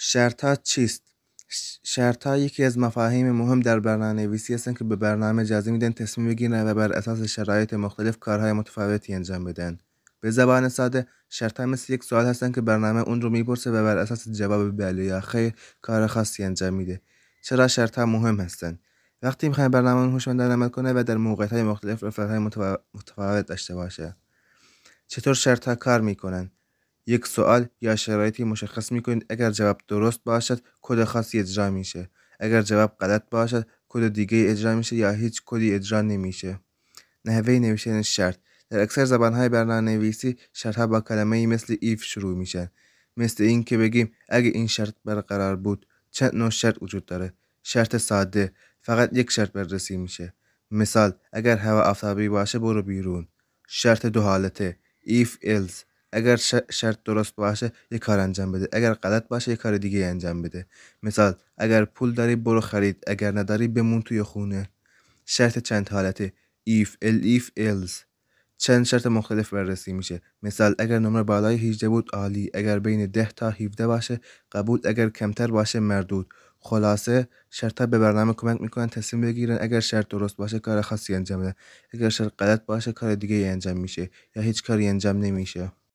شرط‌ها چیست؟ شرط‌ها یکی از مفاهیم مهم در برنامه‌نویسی هستند که به برنامه اجازه میدن تصمیم بگیرن و بر اساس شرایط مختلف کارهای متفاوتی انجام بدن. به زبان ساده، شرط‌ها مثل یک سوال هستن که برنامه اون رو میپرسه و بر اساس جواب بله یا خیر کار خاصی انجام میده. چرا شرط‌ها مهم هستن؟ وقتی میخوایم برنامه هوشمندانه عمل کنه و در موقعیت‌های مختلف رفتارهای متفاوت داشته باشه. چطور شرط‌ها کار میکنن؟ یک سوال یا شرایطی مشخص میکنید. اگر جواب درست باشد کد خاصی اجرا میشه. اگر جواب غلط باشد کد دیگه اجرا میشه یا هیچ کدی اجرا نمیشه. نحوه نوشتن شرط: در اکثر زبانهای برنامه‌نویسی شرطها با کلمه‌ای مثل if شروع میشن. مثل این که بگیم اگه این شرط برقرار بود. چند نوع شرط وجود داره. شرط ساده: فقط یک شرط بررسی میشه. مثال: اگر هوا آفتابی باشه برو بیرون. شرط دو حالته: if else. اگر شرط درست باشه یک کار انجام بده، اگر غلط باشه یک کار دیگه انجام بده. مثال: اگر پول داری برو خرید، اگر نداری بمون توی خونه. شرط چند حالته: if if else. چند شرط مختلف بررسی میشه. مثال: اگر نمره بالای 18 بود عالی، اگر بین 10 تا 17 باشه قبول، اگر کمتر باشه مردود. خلاصه شرط‌ها به برنامه کمک میکنن تصمیم بگیرن. اگر شرط درست باشه کار خاصی انجام بده، اگر شرط غلط باشه کار دیگه انجام میشه یا هیچ کاری انجام نمیشه.